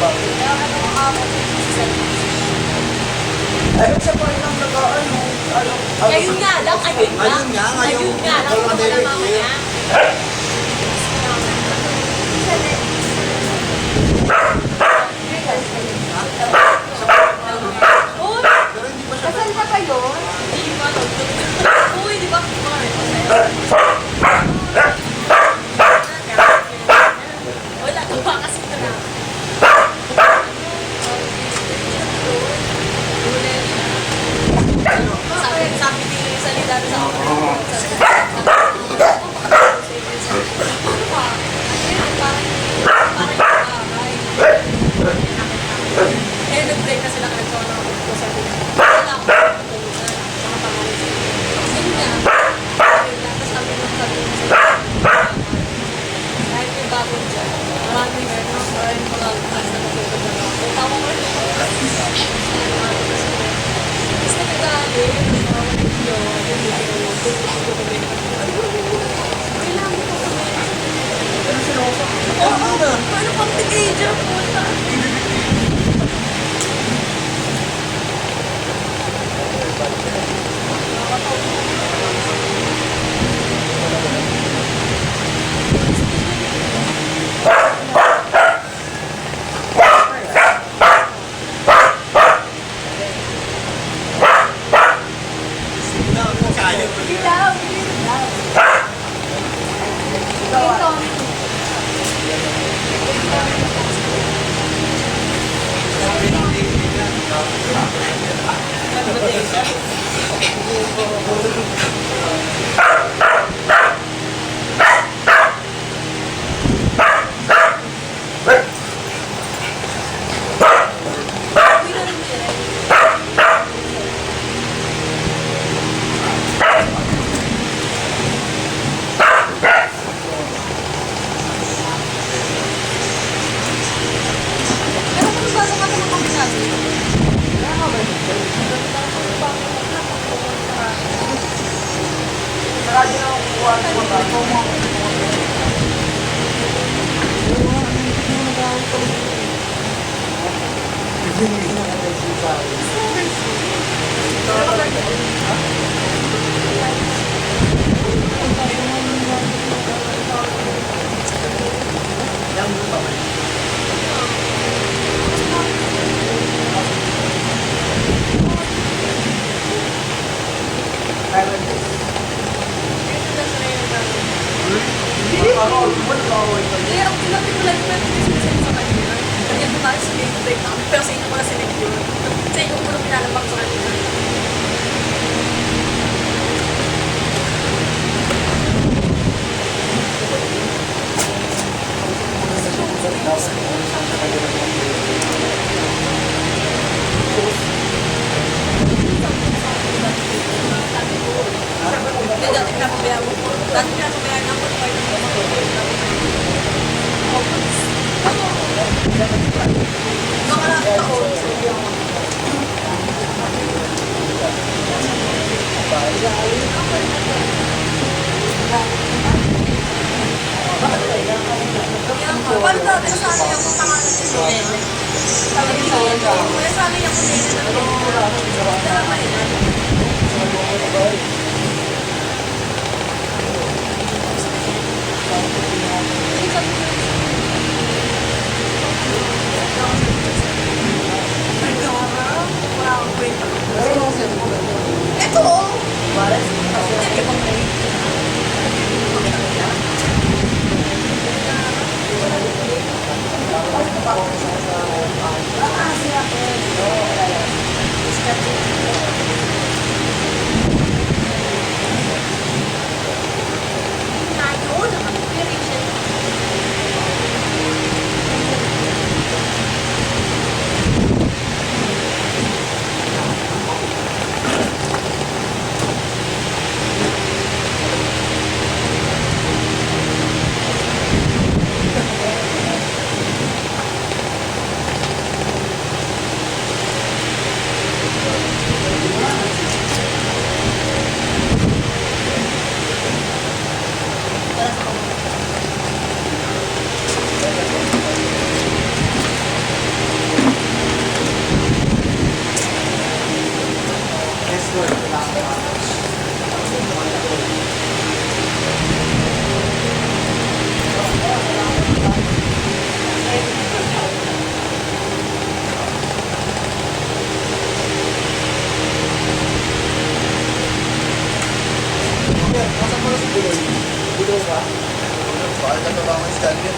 Kaya ano ang ako sa Ayun sa part ng nagaan mo. Ngayon nga lang, ayun lang. Ayun nga lang, kung wala mamaya. Uy! Kasal na kayo? Hindi pa, uy, di ba? Wala, gawa kasi ka na. Sabi ni Salida sa ako. Eh, nag-break na sila kahit sa mga ko sabi niya. Wala akong matulungan. Mga pangalit sa inyo. Yun nga. Tapos sabi nung sabi niya sa kahit may bagong dyan. Maraming maraming mga class na matulog na lang. Kung tama ko rin ako. Tapos nagagalit. Kailangan ko kami. Paano pang teenager po? Hindi, ang pinag-pinulan ko lang sinasabi sa kanya. Kaya tumalas sa late break namin. Pero sa inyo ko na sinag yun. Sa inyo ko lang pinalabang sa kanya. Hindi, dati pinapabayaan mo. Dati pinapabayaan ako. Mga taon. Paano dati sana yung pangalan si Nene? Sabi ni Nene. Kaya sana yung Nene na dalawa yan. Ito! Bakit na ito lang ang scan yun?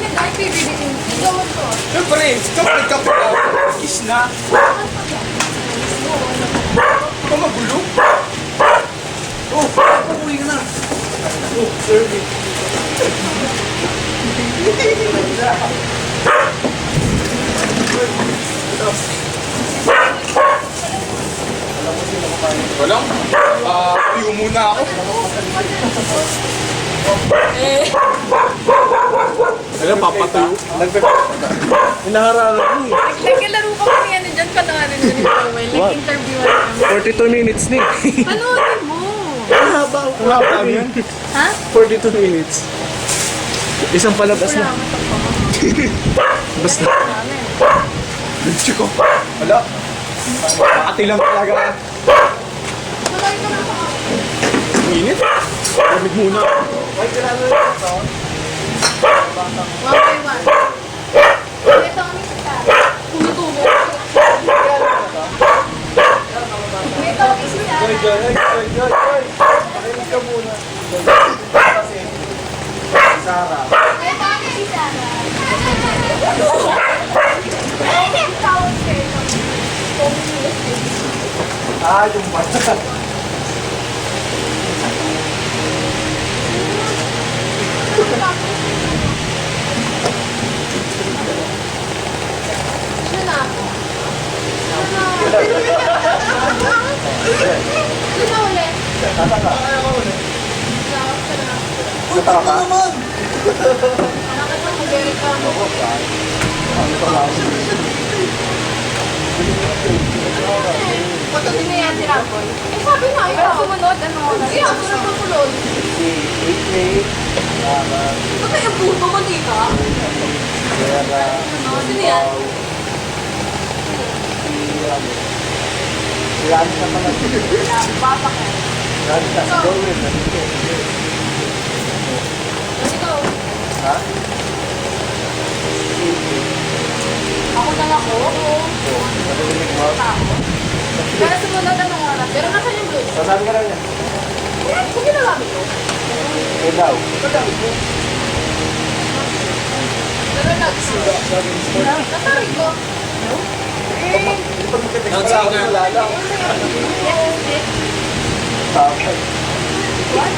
Kunin ay PBB. Gawin ko. Siyempre, kapag kiss na. Ikaw magulo. Oh, pakuwi ka na. Oh, serving. Walang, tuyo muna ako. Alam, papatayo. Hinaharap mo eh. Naglalaro ka kami ano dyan, panoorin mo ni Powell. Nag-interview namin. 42 minutes na eh. Panoorin mo. Ang haba. Ang haba yan. Ha? 42 minutes. Isang palabas na. Basta. Luchi ko. Wala. Makati lang talaga. Tuloy ko na pa. Init. Lamig muna. One by one. Ito kami sa tumutubo. Ito kami sa Joy, Joy, Joy, Joy, Joy. Makinig ka muna. Kasi, Sarah. Ito kami sa Yung bata. Sino ulit? Sata ka? Bakit mo mag-verify mo? Patutin na yan si Ramboy. Eh sabi na, ikaw sumunod, ano? Hindi, ako na makulod. Ba't yung puto mo dito? Sino yan? Papa ka. Ikaw. Ha? Ako lang ako? Oo. Para sumunod anong oras? Pero nasan yung blue? Sasabi ka lang niya. Eh, kung ginagamit ko. Eh daw. Naralag ko. Natarig ko. Ang sa akin wala lang. Tapos. What?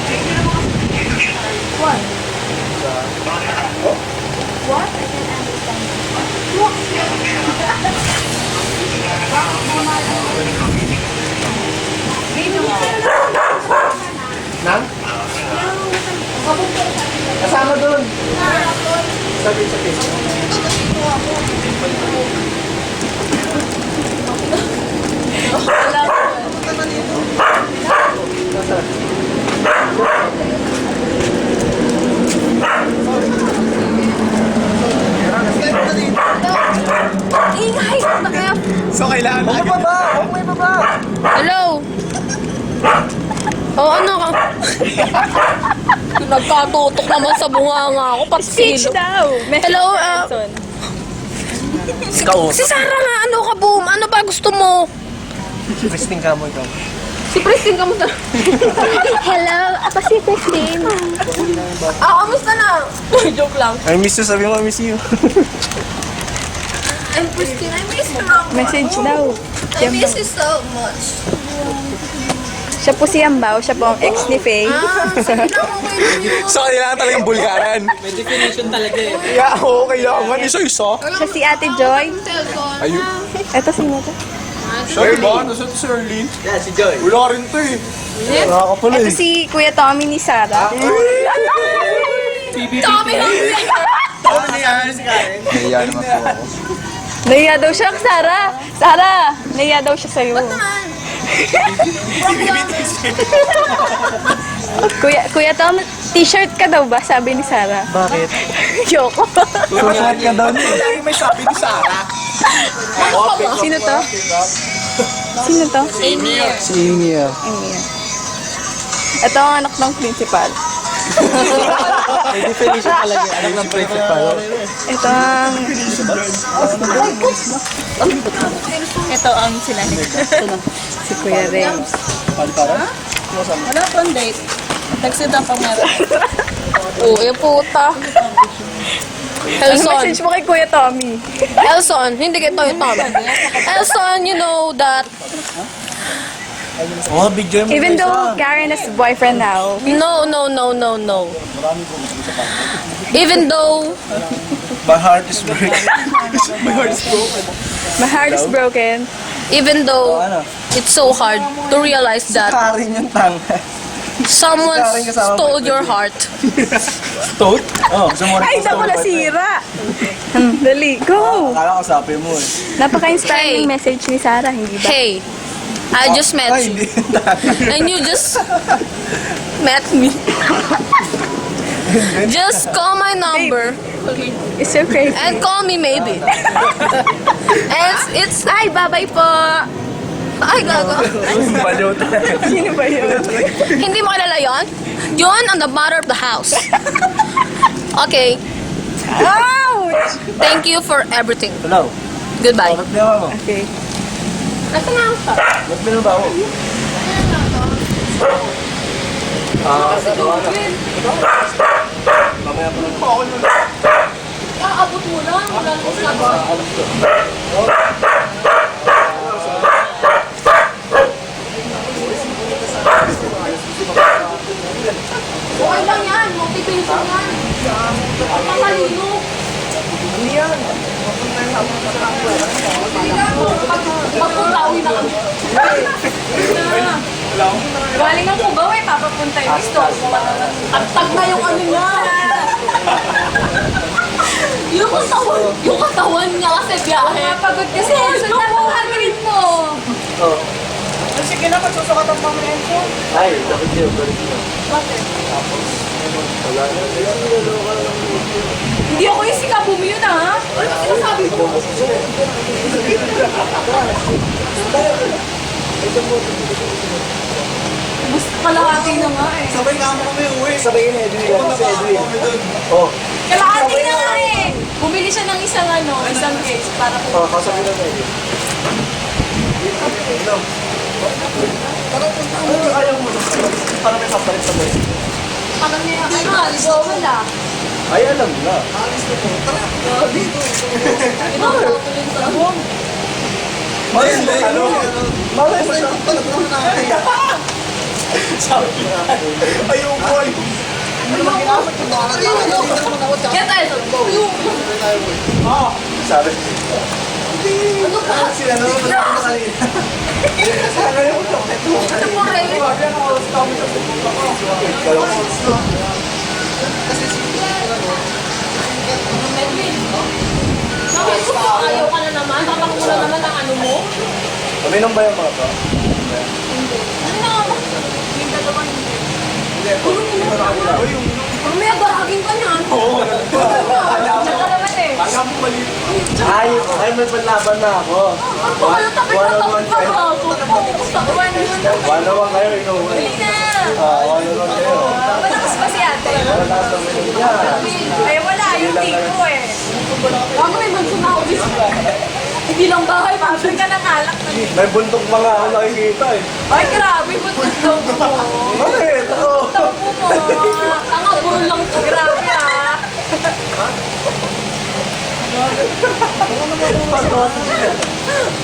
What? I can understand. Nang? Kasama doon. Sabi. Ingay! So kailangan na agad. May baba. Hello? Oh, ano ka? Nagkatutok naman sa bunganga ako. Speech daw. Hello? Si Sarah nga, ano ka, boom? Ano ba gusto mo? Christine ka mo ikaw. Si Christine, kamusta? Hello, ako si Christine. Kamusta na? Joke lang. I miss you, sabi mo I miss you. I'm Christine, I miss you. Message daw. I miss you so much. Siya po si Ambaw, siya po ang ex ni Faye. Sige na, okay lang yun. So kailangan talagang bulgaran. May definition talaga eh. Yeah, oo, kailangan. Isa-isa. Siya si Ate Joy. Cellphone. Ayun. Eto sino to? Sorry ba? Nasa to si Erlene? Yeah, si Joy. Wala rin to eh. Wala ka pala Eto eh. si Kuya Tommy ni Sarah. Tommy lang. Ano na yan? Kaya naman po ako. Nahiya daw siya, Sarah. Sarah, nahiya daw siya sa'yo. Kuya Tom, t-shirt ka daw ba? Sabi ni Sarah. Bakit? Yoko. Susunod ka daw niya. Lagi may sabi ni Sarah. Sino to? Sino to? Si Ingia. Emil. Ito ang anak ng principal. May definition talaga. Anak ng principal. Ito ang... Ito ang sinahin. Si Kuya Rems. Wala pang date. Text ang pamera. Oo, yung puta. Ano Elson. message mo kay Kuya Tommy? Elson, hindi kay Toyo Tom. Elson, you know that Oh, video mo Even guys, though Karen has boyfriend now, no. Even though My heart is breaking. My heart is broken. my heart is broken. even though Ano? it's so hard to realize that Karin yung tanga. someone stole your heart. Toad? Oh, gusto mo rin Ay, naku, nasira! Dali, go! Akala ko sabi mo eh. Hey. Napaka-inspiring message ni Sarah, hindi ba? Hey, I just met Ay, you. hindi. And you just met me. Just call my number It's so crazy. and call me maybe. And it's ay, bye-bye po. Ay, gago. Baliw tayo. Sino ba yun? Hindi mo kilala yun? Yun on the mother of the house. Okay, Ouch! thank you for everything. Hello. Goodbye. Ba't naman mo? Okay. Nasa na ako? Ba't binabaw mo? Mamaya pa lang. Aabot mo lang. Wala nang okay lang yan. Motivation yan. Pagkakalino. Pagpuntawi na kami. Galing ang Cubao eh, papapunta yung gusto. Tag na yung ano niya. yung katawan niya kasi biyahe. Pagod kasi, sundan mo hagawin mo. Sige na, magsusukatan pa mo yan po. Ay, dapat yun. Hindi ako yung sikabum yun ha. Ano ba sinasabi mo? Gusto kalahati na nga eh. Sabay nga mo kami uwi. Sabay yun, Edwin. Si Edwin. Oh, Kalahati na nga eh. Bumili siya ng isang isang case para po. oh, kasabi na Edwin. Ano ayaw mo? Para may sabalik-sabay. Alam niya, alis ko wala. Ay, alam na. Malay mo, ano? Malay mo siya. Sabi niya. Ayoko, ayoko. Kaya tayo sa go. Sabi. Ano ka? Sila na naman ako kanina. Ano po kayo? Bakit ko po ayaw ka na naman? Tapang mo na naman ang ano mo? Uminom ba yung mga to? Ano na ako? Yung dalawa hindi. Mamaya baragin ka niyan. Nakalaman eh. Ay, may panlaban na ako. Ano takot na takot ka ba ako? One-on-one kayo, inuwi. Hindi na. One-on-one kayo. Malakas pa si ate. Wala sa uminom yan. Ay wala, yung tiko eh. Bago may manso na ako dito. Hindi lang bahay, Pabili ka ng alak na. May buntok pa nga ako nakikita eh. Ay grabe, butot daw mo. Bakit? Oo. Tampo mo. Tanga, puro lang to. Grabe ah.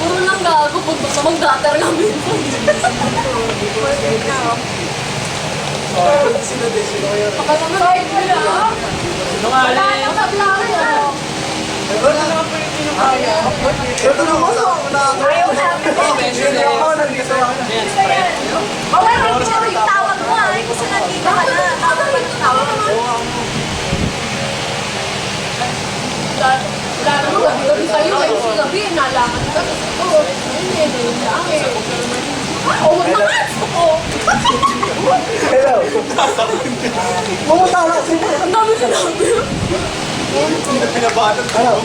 Puro lang gago. Puntok na mag-gutter kami. Kahit wala. Wala nang sablaro. Ito na ako. Ayaw namin. Hindi ako, nandito ako. Bawal ang puro yung tawag mo ah. Kasi nandito ka na. Tawag mo yung tawag mo. Wala naman gabi-gabi sa'yo. Ay, si gabi, nalaman ka. Oo, hindi lang eh. Oo, wag na nga. Oo. Hello. Pumunta ka kasi. Ang dami sinabi. Pinabahan. Hello.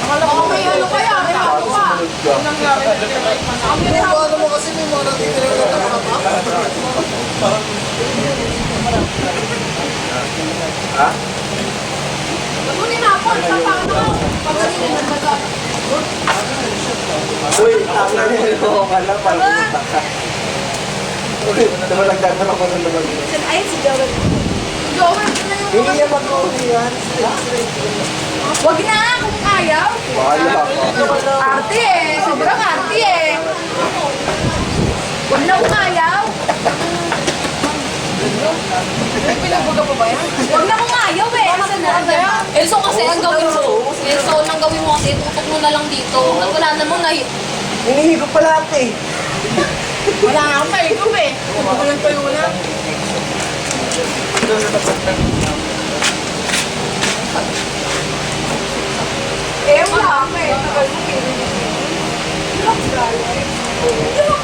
Baka may ano kaya, may ano ka. Paano mo kasi may mga natitira na Ha? Kunin na ako, sa paano? Pagaling na baga. Uy, nalilito ka lang para pumunta ka. Uy, diba nagdadala ko ng naman? Ay, si Joel. Joel, ito na yung Hindi niya mag-uwi yan. Wag na, kung ayaw. Bahala ka. Arte eh. Sobrang arte eh. Wag na kung ayaw. Pinabuga pa ba yan? Wag na kung ayaw eh. Kasi na. Elso kasi ang gawin mo. Elso, ang gawin mo kasi tutok mo na lang dito. At wala namang Hinihigop pa lahat eh. Wala nga akong maigop eh. Kukulang pa yung una. Eh, wala ako eh. Tagal mo eh. Lock,